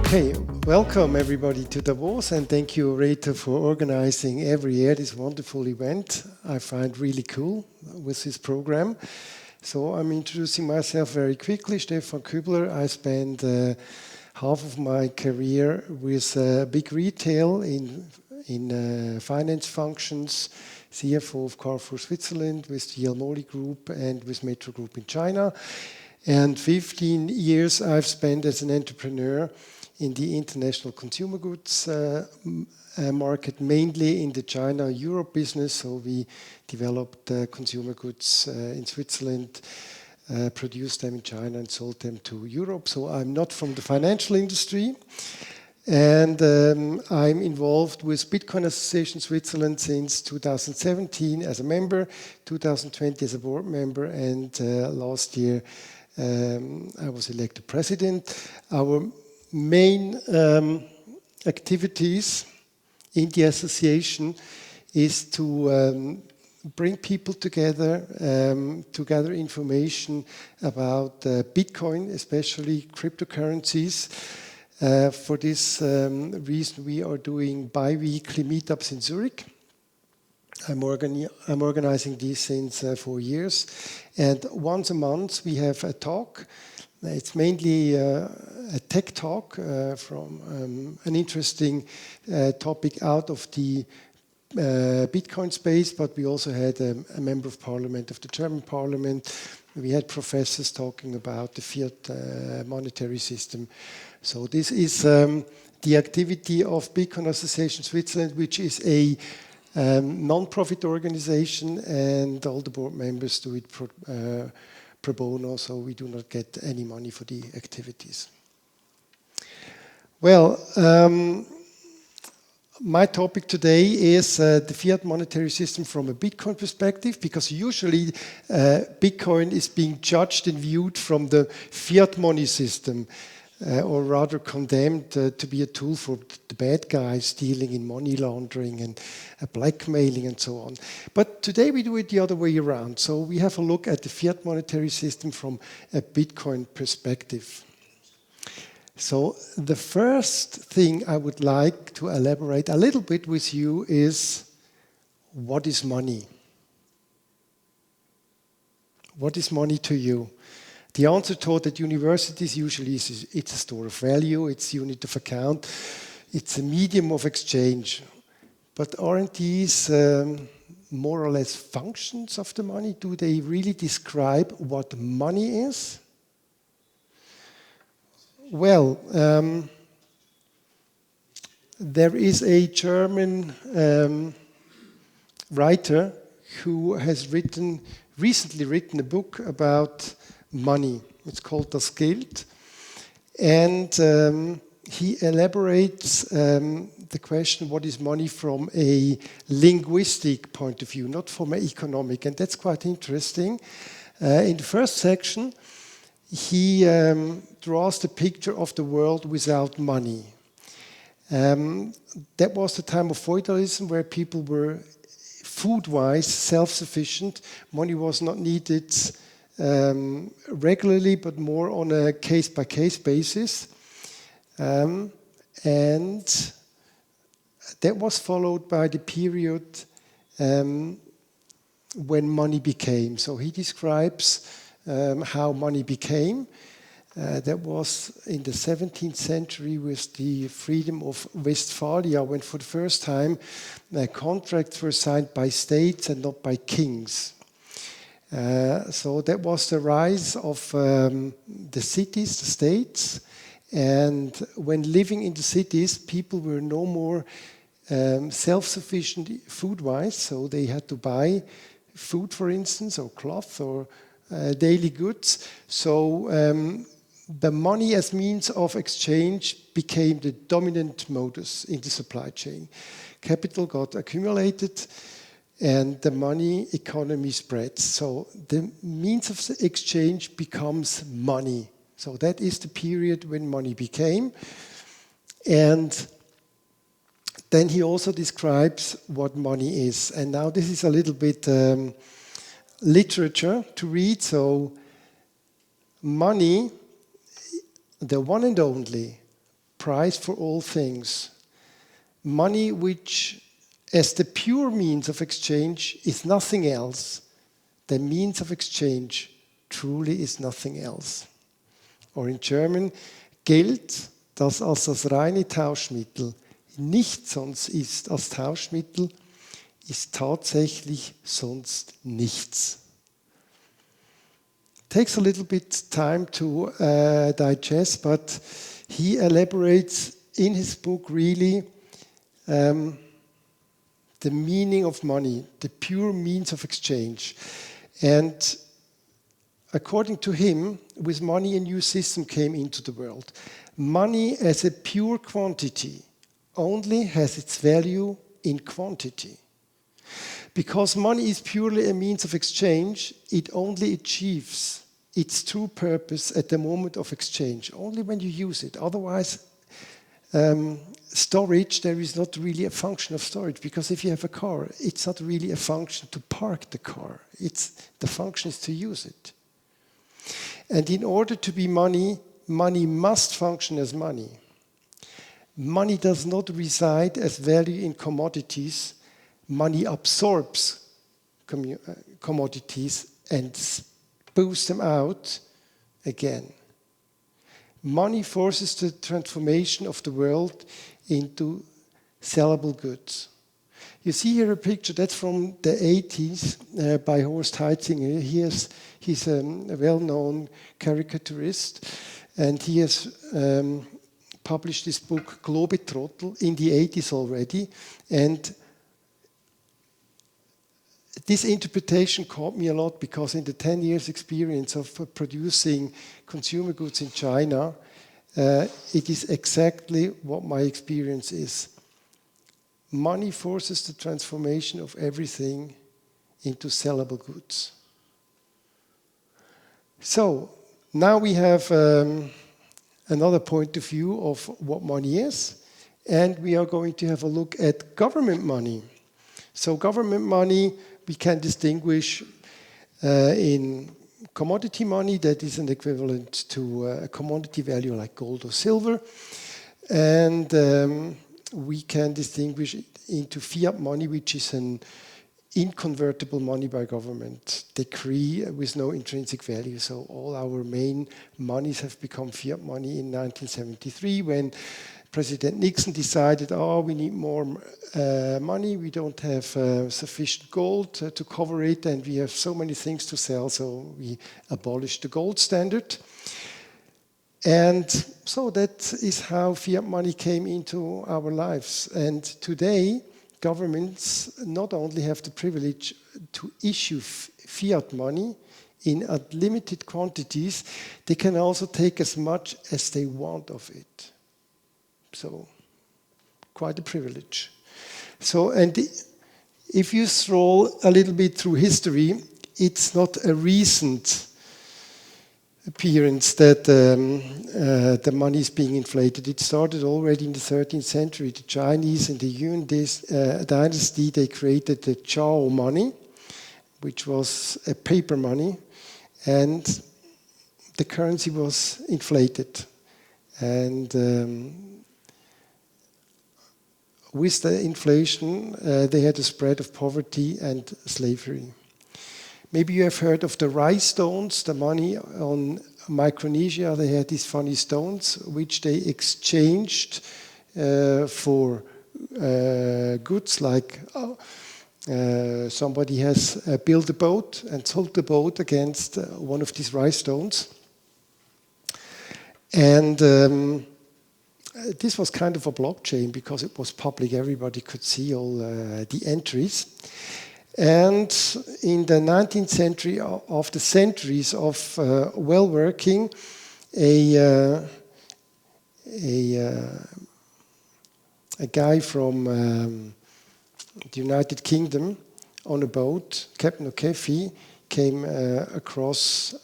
Okay, welcome everybody to Davos, and thank you, Rita, for organizing every year this wonderful event. I find really cool with this program. So I'm introducing myself very quickly. Stefan Kübler. I spent half of my career with big retail in finance functions, CFO of Carrefour Switzerland, with the Almoli Group and with Metro Group in China. And 15 years I've spent as an entrepreneur in the international consumer goods market, mainly in the China-Europe business. So we developed consumer goods in Switzerland, produced them in China and sold them to Europe. So I'm not from the financial industry. And I'm involved with Bitcoin Association Switzerland since 2017 as a member, 2020 as a board member, and last year I was elected president. Our main activities in the association is to bring people together to gather information about Bitcoin, especially cryptocurrencies. For this reason, we are doing bi-weekly meetups in Zurich. I'm organizing these since 4 years. And once a month, we have a talk. It's mainly a tech talk from an interesting topic out of the Bitcoin space, but we also had a member of parliament of the German parliament. We had professors talking about the Fiat-money system. So this is the activity of Bitcoin Association Switzerland, which is a non-profit organization, and all the board members do it pro bono, so we do not get any money for the activities. Well, my topic today is the fiat monetary system from a Bitcoin perspective, because usually Bitcoin is being judged and viewed from the fiat money system, or rather condemned to be a tool for the bad guys dealing in money laundering and blackmailing and so on. But today we do it the other way around. So we have a look at the fiat monetary system from a Bitcoin perspective. So the first thing I would like to elaborate a little bit with you is, what is money? What is money to you? The answer taught at universities usually is it's a store of value, it's a unit of account, it's a medium of exchange. But aren't these more or less functions of the money? Do they really describe what money is? Well, there is a German writer who has recently written a book about money. It's called Das Geld. And he elaborates the question, what is money, from a linguistic point of view, not from an economic. And that's quite interesting. In the first section, he draws the picture of the world without money. That was the time of feudalism, where people were food-wise self-sufficient. Money was not needed regularly, but more on a case-by-case basis. And that was followed by the period when money became. So he describes how money became. That was in the 17th century with the freedom of Westphalia, when for the first time contracts were signed by states and not by kings. So that was the rise of the cities, the states. And when living in the cities, people were no more self-sufficient food-wise, so they had to buy food, for instance, or cloth, or daily goods. So the money as means of exchange became the dominant modus in the supply chain. Capital got accumulated, and the money economy spreads. So the means of exchange becomes money. So that is the period when money became. And then he also describes what money is. And now this is a little bit literature to read. So money, the one and only price for all things. Money which, as the pure means of exchange, is nothing else. The means of exchange truly is nothing else. Or in German, Geld, das als das reine Tauschmittel nichts sonst ist als Tauschmittel, ist tatsächlich sonst nichts. Takes a little bit time to digest, but he elaborates in his book really the meaning of money, the pure means of exchange. And according to him, with money a new system came into the world. Money as a pure quantity only has its value in quantity. Because money is purely a means of exchange, it only achieves its true purpose at the moment of exchange, only when you use it. Otherwise, storage, there is not really a function of storage, because if you have a car, it's not really a function to park the car. The function is to use it. And in order to be money, money must function as money. Money does not reside as value in commodities. Money absorbs commodities and spews them out again. Money forces the transformation of the world into sellable goods. You see here a picture that's from the 80s by Horst Heitzinger. He's a well-known caricaturist, and he has published this book Globetrottel in the 80s already. And this interpretation caught me a lot, because in the 10 years experience of producing consumer goods in China, it is exactly what my experience is. Money forces the transformation of everything into sellable goods. So now we have another point of view of what money is, and we are going to have a look at government money. So government money we can distinguish in commodity money, that is an equivalent to a commodity value like gold or silver, and we can distinguish it into fiat money, which is an inconvertible money by government decree with no intrinsic value. So all our main monies have become fiat money in 1973, when President Nixon decided, we need more money, we don't have sufficient gold to cover it, and we have so many things to sell, so we abolished the gold standard. And so that is how fiat money came into our lives. And today, governments not only have the privilege to issue fiat money in unlimited quantities, they can also take as much as they want of it. So, quite a privilege. So, and if you stroll a little bit through history, it's not a recent appearance that the money is being inflated. It started already in the 13th century. The Chinese in the Yuan dynasty, they created the Zhao money, which was a paper money, and the currency was inflated. And with the inflation, they had a spread of poverty and slavery. Maybe you have heard of the rice stones, the money on Micronesia. They had these funny stones, which they exchanged for goods, like somebody has built a boat and sold the boat against one of these rice stones. And this was kind of a blockchain, because it was public, everybody could see all the entries. And in the 19th century, after centuries of well-working, a guy from the United Kingdom on a boat, Captain O'Keefe, came across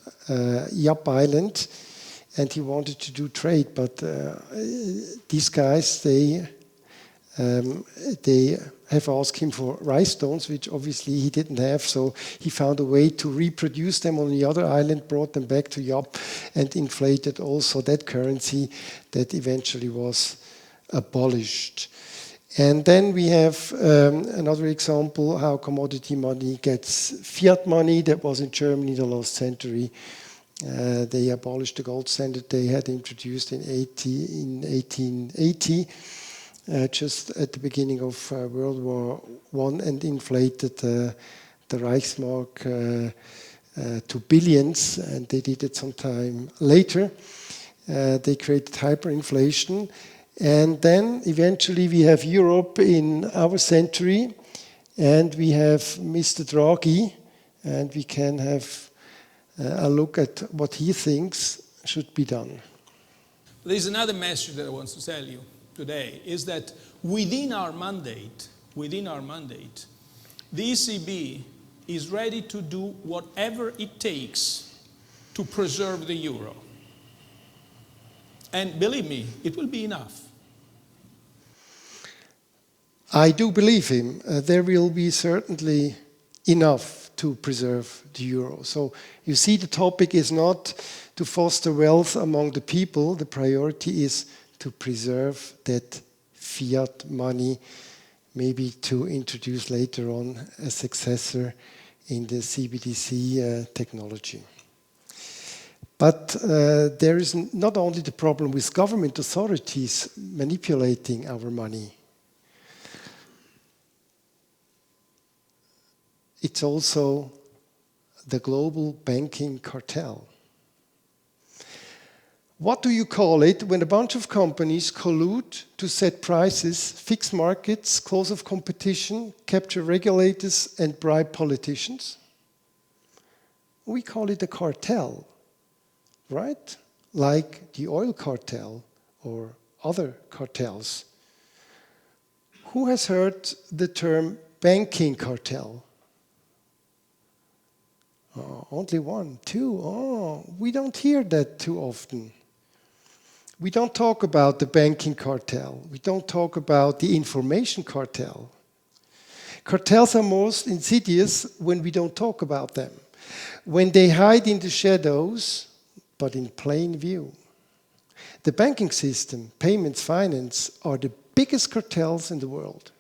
Yap Island, and he wanted to do trade, but these guys, they They have asked him for rice stones, which obviously he didn't have, so he found a way to reproduce them on the other island, brought them back to Yap, and inflated also that currency that eventually was abolished. And then we have another example how commodity money gets fiat money. That was in Germany in the last century. They abolished the gold standard they had introduced in 1880. Just at the beginning of World War I, and inflated the Reichsmark to billions, and they did it sometime later. They created hyperinflation, and then eventually we have Europe in our century, and we have Mr. Draghi, and we can have a look at what he thinks should be done. There's another message that I want to tell you today, is that within our mandate, the ECB is ready to do whatever it takes to preserve the euro. And believe me, it will be enough. I do believe him. There will be certainly enough to preserve the euro. So you see, the topic is not to foster wealth among the people. The priority is to preserve that fiat money, maybe to introduce later on a successor in the CBDC technology. But there is not only the problem with government authorities manipulating our money. It's also the global banking cartel. What do you call it when a bunch of companies collude to set prices, fix markets, close off competition, capture regulators, and bribe politicians? We call it a cartel, right? Like the oil cartel or other cartels. Who has heard the term banking cartel? Oh, only one, two. Oh, we don't hear that too often. We don't talk about the banking cartel. We don't talk about the information cartel. Cartels are most insidious when we don't talk about them, when they hide in the shadows, but in plain view. The banking system, payments, finance are the biggest cartels in the world.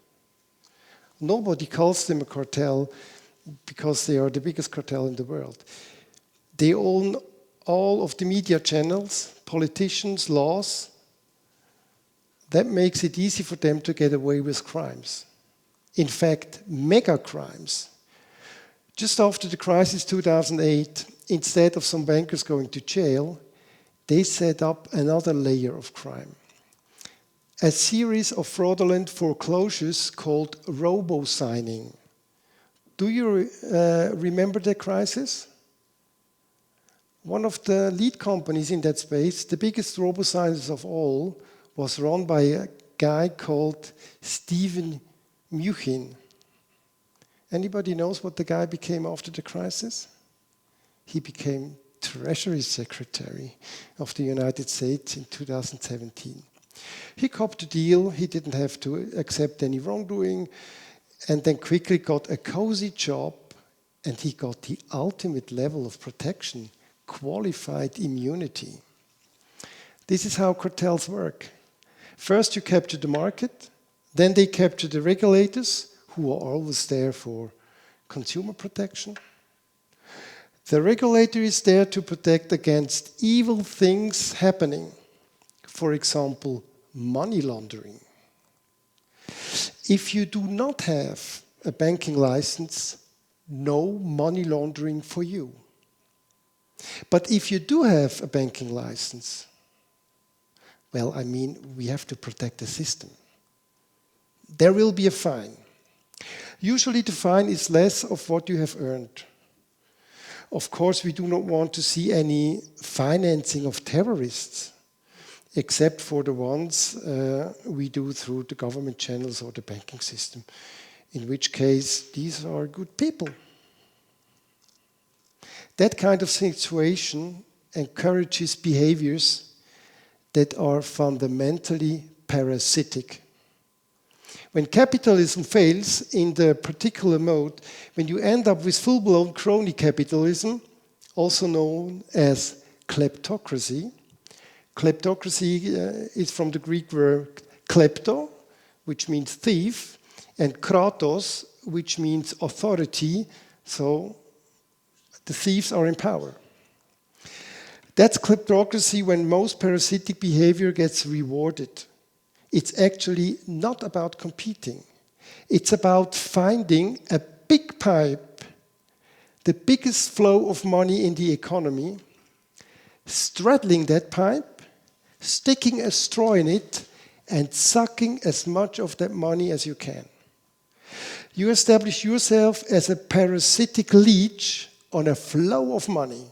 Nobody calls them a cartel because they are the biggest cartel in the world. They own all of the media channels, politicians, laws. That makes it easy for them to get away with crimes. In fact, mega crimes. Just after the crisis 2008, instead of some bankers going to jail, they set up another layer of crime. A series of fraudulent foreclosures called robo-signing. Do you remember the crisis? One of the lead companies in that space, the biggest robo-signers of all, was run by a guy called Stefan. Anybody knows what the guy became after the crisis? He became Treasury Secretary of the United States in 2017. He copped the deal, he didn't have to accept any wrongdoing, and then quickly got a cozy job, and he got the ultimate level of protection, qualified immunity. This is how cartels work. First you capture the market, then they capture the regulators, who are always there for consumer protection. The regulator is there to protect against evil things happening. For example, money laundering. If you do not have a banking license, no money laundering for you. But if you do have a banking license, well, I mean, we have to protect the system. There will be a fine. Usually the fine is less of what you have earned. Of course, we do not want to see any financing of terrorists, except for the ones we do through the government channels or the banking system, in which case these are good people. That kind of situation encourages behaviors that are fundamentally parasitic. When capitalism fails in the particular mode, when you end up with full-blown crony capitalism, also known as kleptocracy. Kleptocracy is from the Greek word klepto, which means thief, and kratos, which means authority, so the thieves are in power. That's kleptocracy when most parasitic behavior gets rewarded. It's actually not about competing. It's about finding a big pipe, the biggest flow of money in the economy, straddling that pipe, sticking a straw in it, and sucking as much of that money as you can. You establish yourself as a parasitic leech on a flow of money,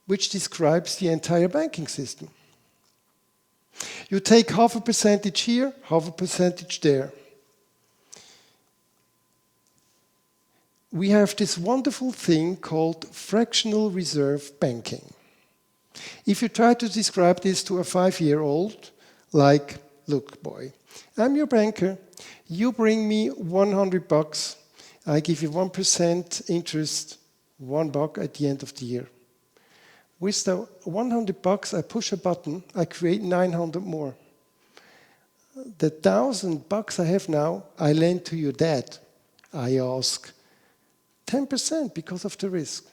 which describes the entire banking system. You take half a percentage here, half a percentage there. We have this wonderful thing called fractional reserve banking. If you try to describe this to a 5-year-old, like, look, boy, I'm your banker. You bring me $100. I give you 1% interest, $1 at the end of the year. With the $100, I push a button, I create 900 more. The $1,000 I have now, I lend to your dad. I ask 10% because of the risk.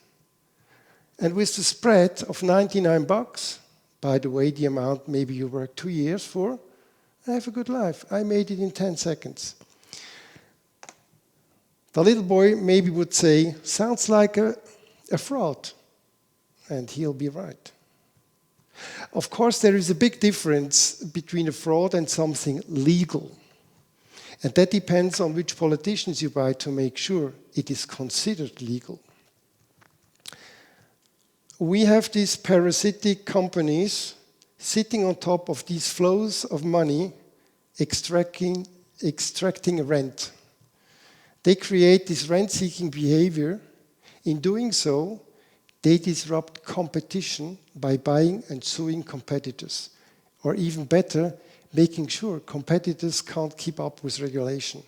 And with the spread of $99, by the way, the amount maybe you work 2 years for, I have a good life. I made it in 10 seconds. The little boy maybe would say, sounds like a fraud. And he'll be right. Of course, there is a big difference between a fraud and something legal. And that depends on which politicians you buy to make sure it is considered legal. We have these parasitic companies sitting on top of these flows of money, extracting rent. They create this rent-seeking behavior. In doing so, they disrupt competition by buying and suing competitors, or even better, making sure competitors can't keep up with regulation.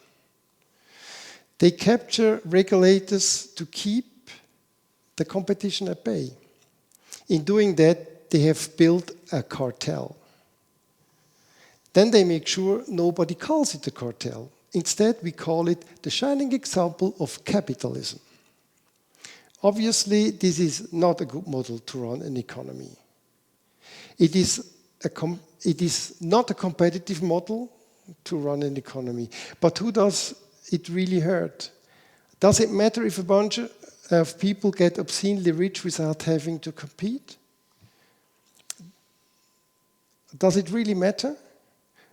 They capture regulators to keep the competition at bay. In doing that, they have built a cartel. Then they make sure nobody calls it a cartel. Instead, we call it the shining example of capitalism. Obviously, this is not a good model to run an economy. It is not a competitive model to run an economy. But who does it really hurt? Does it matter if a bunch of people get obscenely rich without having to compete? Does it really matter?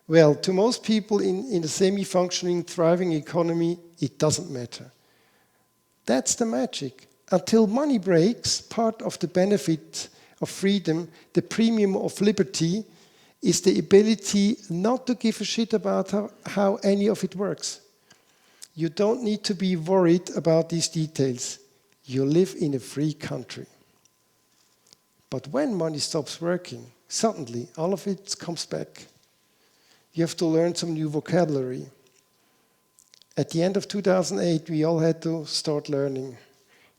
Well, to most people in a semi-functioning, thriving economy, it doesn't matter. That's the magic. Until money breaks, part of the benefit of freedom, the premium of liberty, is the ability not to give a shit about how any of it works. You don't need to be worried about these details. You live in a free country. But when money stops working, suddenly all of it comes back. You have to learn some new vocabulary. At the end of 2008, we all had to start learning.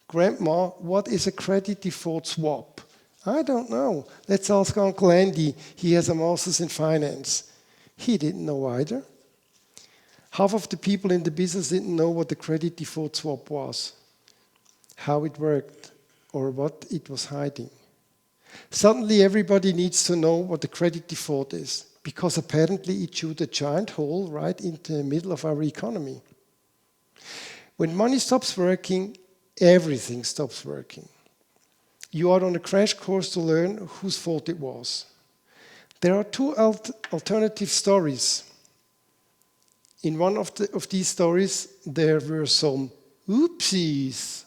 Grandma, what is a credit default swap? I don't know. Let's ask Uncle Andy. He has a master's in finance. He didn't know either. Half of the people in the business didn't know what the credit default swap was, how it worked, or what it was hiding. Suddenly everybody needs to know what the credit default is, because apparently it chewed a giant hole right into the middle of our economy. When money stops working, everything stops working. You are on a crash course to learn whose fault it was. There are two alternative stories. In one of these stories, there were some oopsies.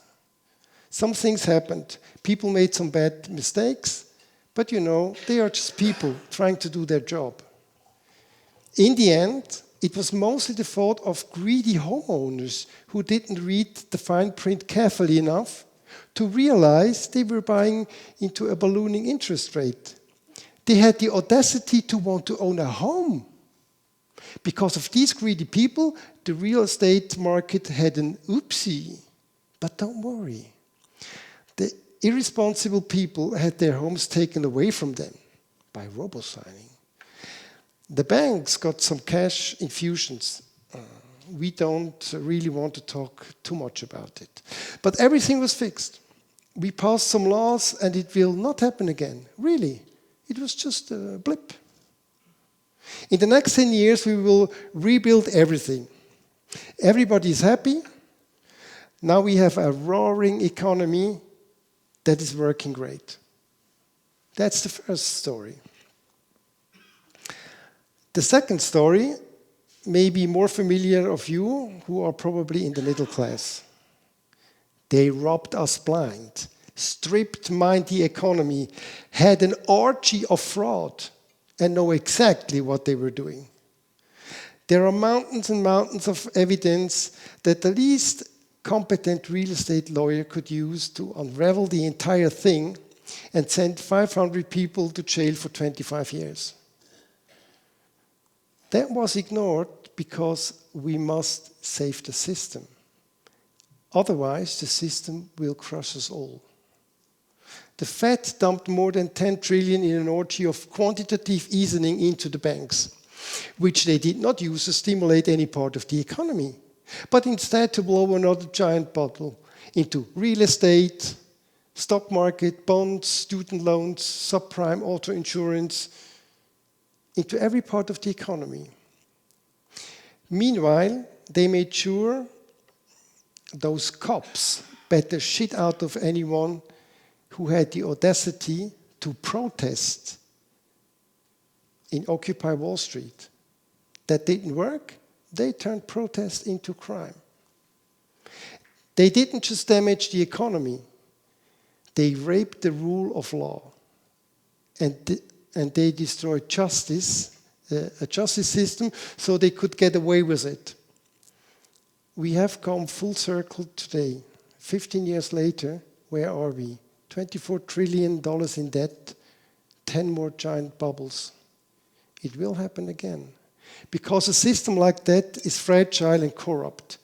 Some things happened. People made some bad mistakes, but you know, they are just people trying to do their job. In the end, it was mostly the fault of greedy homeowners who didn't read the fine print carefully enough to realize they were buying into a ballooning interest rate. They had the audacity to want to own a home. Because of these greedy people, the real estate market had an oopsie. But don't worry. The irresponsible people had their homes taken away from them by robo-signing. The banks got some cash infusions. We don't really want to talk too much about it. But everything was fixed. We passed some laws and it will not happen again. Really. It was just a blip. In the next 10 years, we will rebuild everything. Everybody is happy. Now we have a roaring economy that is working great. That's the first story. The second story may be more familiar of you who are probably in the middle class. They robbed us blind, stripped mined the economy, had an orgy of fraud, and know exactly what they were doing. There are mountains and mountains of evidence that the least competent real estate lawyer could use to unravel the entire thing and send 500 people to jail for 25 years. That was ignored because we must save the system. Otherwise, the system will crush us all. The Fed dumped more than 10 trillion in an orgy of quantitative easing into the banks, which they did not use to stimulate any part of the economy, but instead to blow another giant bubble into real estate, stock market, bonds, student loans, subprime auto insurance, into every part of the economy. Meanwhile, they made sure those cops bet the shit out of anyone who had the audacity to protest in Occupy Wall Street. That didn't work. They turned protest into crime. They didn't just damage the economy. They raped the rule of law. And they destroyed justice, a justice system, so they could get away with it. We have come full circle today. 15 years later, where are we? $24 trillion in debt, 10 more giant bubbles. It will happen again. Because a system like that is fragile and corrupt,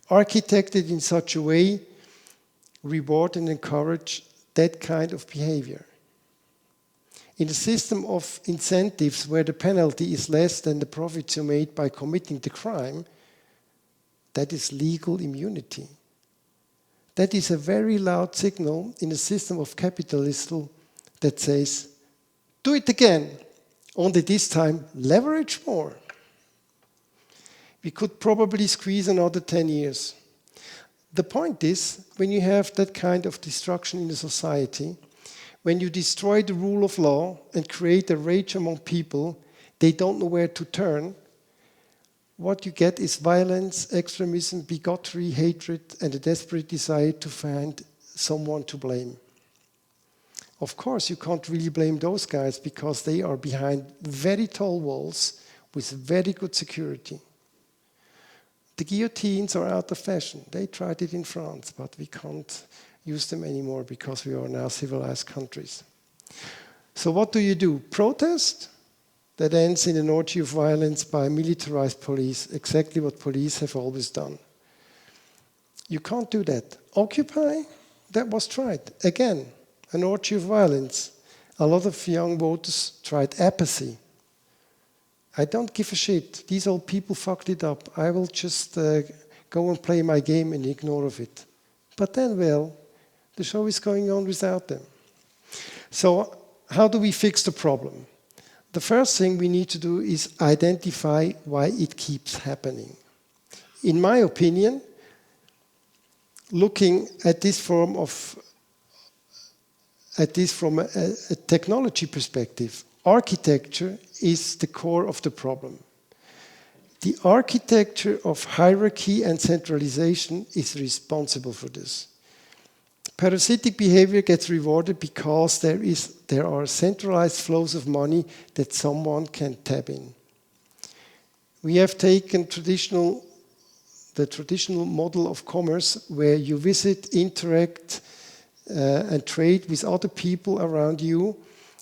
architected in such a way, reward and encourage that kind of behavior. In a system of incentives where the penalty is less than the profits you made by committing the crime, that is legal immunity. That is a very loud signal in a system of capitalism that says, do it again, only this time leverage more. We could probably squeeze another 10 years. The point is, when you have that kind of destruction in a society, when you destroy the rule of law and create a rage among people, they don't know where to turn. What you get is violence, extremism, bigotry, hatred, and a desperate desire to find someone to blame. Of course, you can't really blame those guys because they are behind very tall walls with very good security. The guillotines are out of fashion. They tried it in France, but we can't use them anymore because we are now civilized countries. So what do? Protest? That ends in an orgy of violence by militarized police, exactly what police have always done. You can't do that. Occupy? That was tried. Again, an orgy of violence. A lot of young voters tried apathy. I don't give a shit. These old people fucked it up. I will just go and play my game and ignore of it. But then, well, the show is going on without them. So how do we fix the problem? The first thing we need to do is identify why it keeps happening. In my opinion, looking at this from a technology perspective, architecture is the core of the problem. The architecture of hierarchy and centralization is responsible for this. Parasitic behavior gets rewarded because there are centralized flows of money that someone can tap in. We have taken the traditional model of commerce where you visit, interact, and trade with other people around you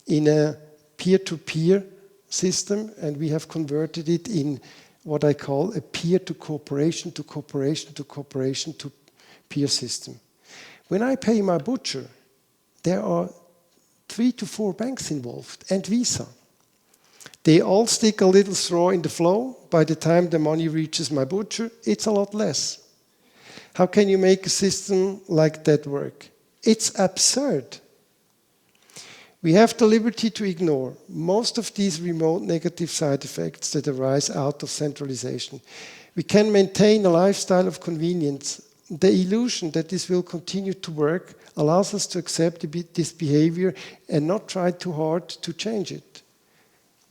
in a peer-to-peer system, and we have converted it in what I call a peer to cooperation to cooperation to cooperation to peer system. When I pay my butcher, there are 3 to 4 banks involved and Visa. They all stick a little straw in the flow. By the time the money reaches my butcher, it's a lot less. How can you make a system like that work? It's absurd. We have the liberty to ignore most of these remote negative side effects that arise out of centralization. We can maintain a lifestyle of convenience. The illusion that this will continue to work allows us to accept this behavior and not try too hard to change it.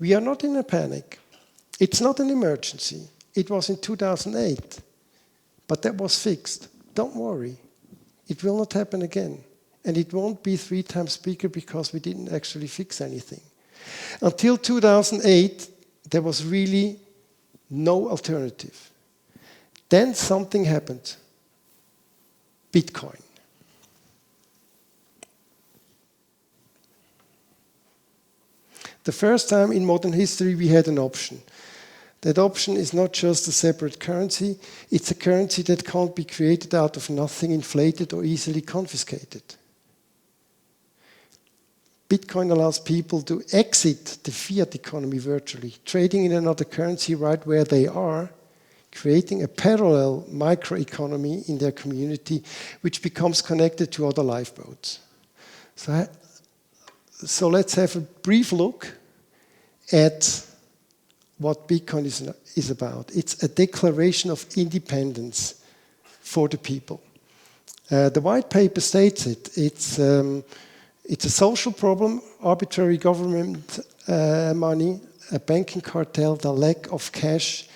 We are not in a panic. It's not an emergency. It was in 2008, but that was fixed. Don't worry. It will not happen again. And it won't be 3 times bigger because we didn't actually fix anything. Until 2008, there was really no alternative. Then something happened. Bitcoin. The first time in modern history we had an option. That option is not just a separate currency, it's a currency that can't be created out of nothing, inflated or easily confiscated. Bitcoin allows people to exit the fiat economy virtually, trading in another currency right where they are, creating a parallel microeconomy in their community, which becomes connected to other lifeboats. So let's have a brief look at what Bitcoin is about. It's a declaration of independence for the people. The white paper states it. It's a social problem, arbitrary government money, a banking cartel, the lack of cash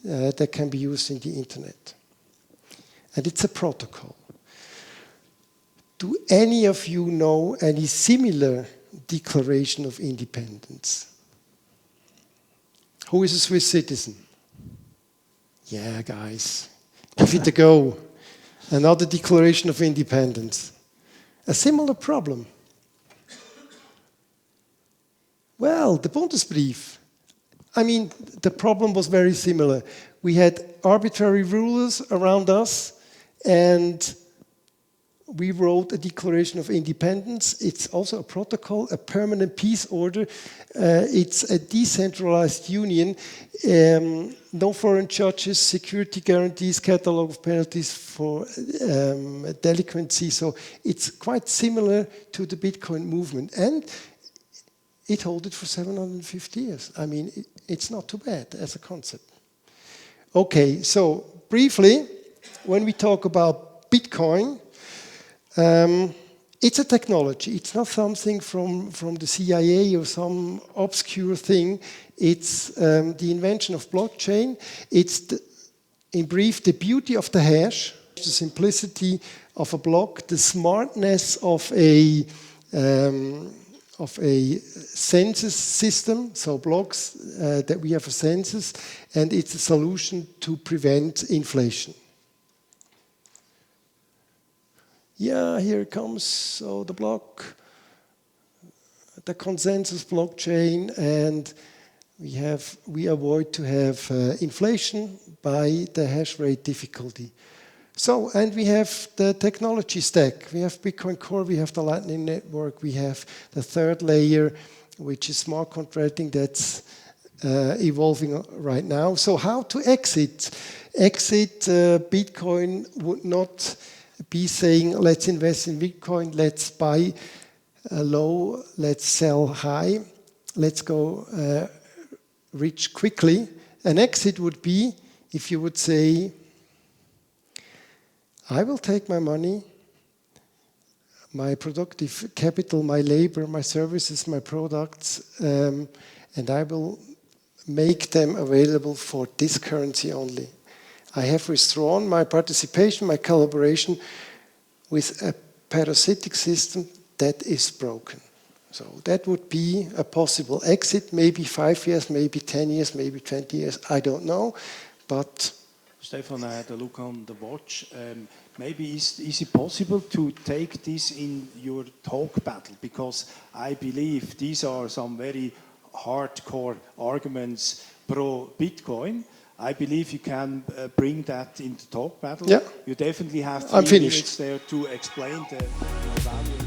that can be used in the internet. And it's a protocol. Do any of you know any similar declaration of independence? Who is a Swiss citizen? Yeah, guys, give it a go. Another declaration of independence. A similar problem. Well, the Bundesbrief. I mean, the problem was very similar. We had arbitrary rulers around us, and we wrote a declaration of independence. It's also a protocol, a permanent peace order. It's a decentralized union. No foreign judges, security guarantees, catalog of penalties for delinquency. So it's quite similar to the Bitcoin movement. And it held it for 750 years. I mean, it's not too bad as a concept. Okay, so briefly, when we talk about Bitcoin, it's a technology. It's not something from the CIA or some obscure thing. It's the invention of blockchain. It's, in brief, the beauty of the hash, the simplicity of a block, the smartness of a census system, so blocks that we have a census, and it's a solution to prevent inflation. Yeah, here it comes. So the block, the consensus blockchain, and we avoid to have inflation by the hash rate difficulty. So, and we have the technology stack. We have Bitcoin Core, we have the Lightning Network, we have the third layer, which is smart contracting that's evolving right now. So how to exit? Bitcoin would not be saying, let's invest in Bitcoin, let's buy low, let's sell high, let's go rich quickly. An exit would be if you would say, I will take my money, my productive capital, my labor, my services, my products, and I will make them available for this currency only. I have withdrawn my participation, my collaboration with a parasitic system that is broken. So that would be a possible exit, maybe 5 years, maybe 10 years, maybe 20 years, I don't know, but... Stefan, I had a look on the watch. Maybe is it possible to take this in your talk battle? Because I believe these are some very hardcore arguments pro Bitcoin. I believe you can bring that into talk battle. Yeah. You definitely have I'm 3 finished. minutes there to explain the value.